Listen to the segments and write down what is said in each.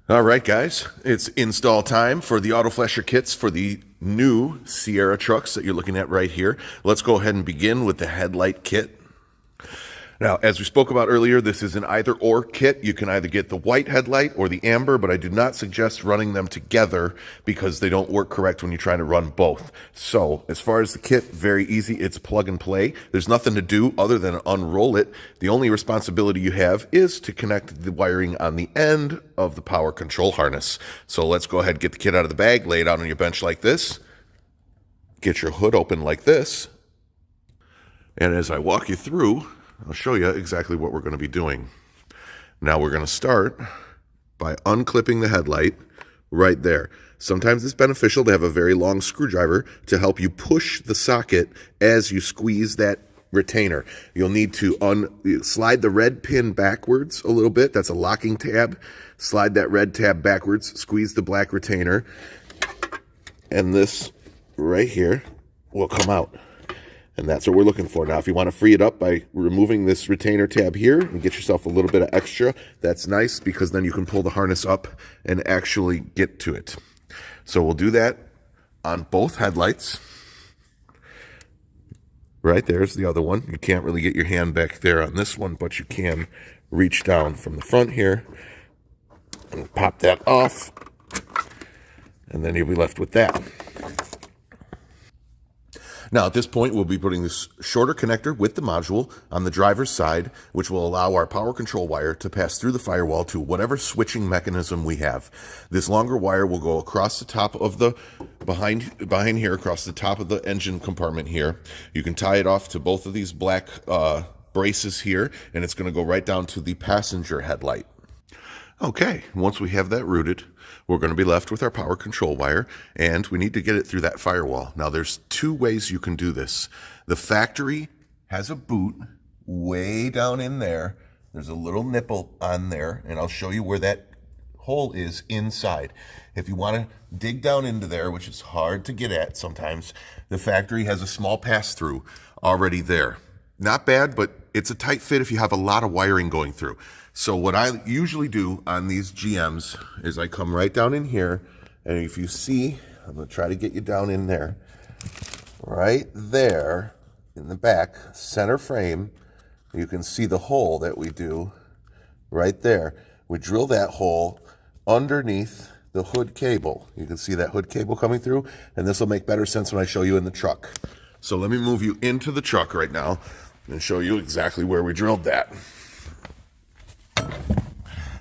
All right, guys, it's install time for the auto flasher kits for the new Sierra trucks that you're looking at right here. Let's go ahead and begin with the headlight kit. Now, as we spoke about earlier, this is an either-or kit. You can either get the white headlight or the amber, but I do not suggest running them together because they don't work correct when you're trying to run both. So, as far as the kit, very easy. It's plug and play. There's nothing to do other than unroll it. The only responsibility you have is to connect the wiring on the end of the power control harness. So let's go ahead and get the kit out of the bag, lay it out on your bench like this, get your hood open like this, and as I walk you through, I'll show you exactly what we're going to be doing. Now we're going to start by unclipping the headlight right there. Sometimes it's beneficial to have a very long screwdriver to help you push the socket as you squeeze that retainer. You'll need to slide the red pin backwards a little bit. That's a locking tab. Slide that red tab backwards, squeeze the black retainer, and this right here will come out. And that's what we're looking for. Now, if you want to free it up by removing this retainer tab here and get yourself a little bit of extra, that's nice because then you can pull the harness up and actually get to it. So we'll do that on both headlights. Right there's the other one. You can't really get your hand back there on this one, but you can reach down from the front here and pop that off. And then you'll be left with that. Now, at this point, we'll be putting this shorter connector with the module on the driver's side, which will allow our power control wire to pass through the firewall to whatever switching mechanism we have. This longer wire will go across the top of the, behind here, across the top of the engine compartment here. You can tie it off to both of these black braces here, and it's going to go right down to the passenger headlight. Okay, once we have that routed, we're going to be left with our power control wire, and we need to get it through that firewall. Now, there's two ways you can do this. The factory has a boot way down in there. There's a little nipple on there, and I'll show you where that hole is inside. If you want to dig down into there, which is hard to get at sometimes, the factory has a small pass-through already there. Not bad, but it's a tight fit if you have a lot of wiring going through. So what I usually do on these GMs is I come right down in here, and if you see, I'm going to try to get you down in there, right there in the back, center frame, you can see the hole that we do right there. We drill that hole underneath the hood cable. You can see that hood cable coming through, and this will make better sense when I show you in the truck. So let me move you into the truck right now and show you exactly where we drilled that.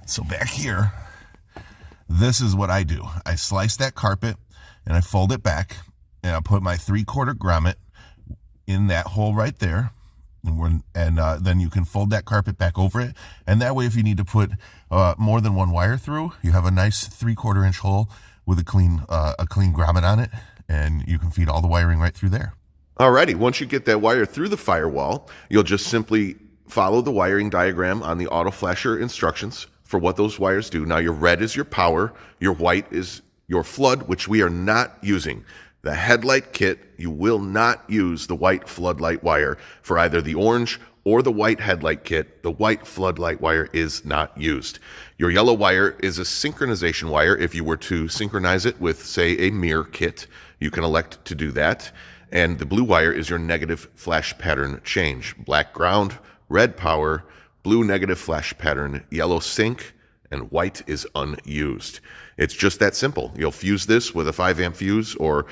So back here, this is what I do. I slice that carpet and I fold it back, and I put my 3/4 grommet in that hole right there. And then you can fold that carpet back over it. And that way, if you need to put more than one wire through, you have a nice 3/4 inch hole with a clean grommet on it, and you can feed all the wiring right through there. Alrighty, once you get that wire through the firewall, you'll just simply follow the wiring diagram on the auto flasher instructions for what those wires do. Now, your red is your power, your white is your flood, which we are not using. The headlight kit, you will not use the white floodlight wire for either the orange or the white headlight kit. The white floodlight wire is not used. Your yellow wire is a synchronization wire. If you were to synchronize it with, say, a mirror kit, you can elect to do that. And the blue wire is your negative flash pattern change. Black ground, red power, blue negative flash pattern, yellow sync, and white is unused. It's just that simple. You'll fuse this with a 5 amp fuse, or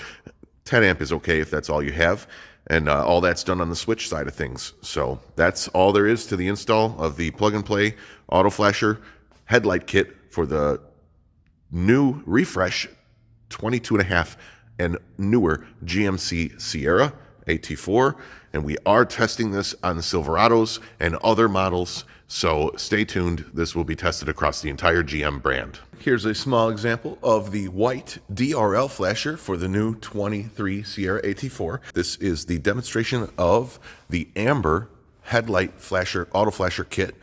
10 amp is okay if that's all you have. And all that's done on the switch side of things. So that's all there is to the install of the plug and play auto flasher headlight kit for the new refresh 22.5 and newer GMC Sierra AT4, and we are testing this on the Silverados and other models, so stay tuned. This will be tested across the entire GM brand. Here's a small example of the white DRL flasher for the new 23 Sierra AT4. This is the demonstration of the amber headlight flasher, auto flasher kit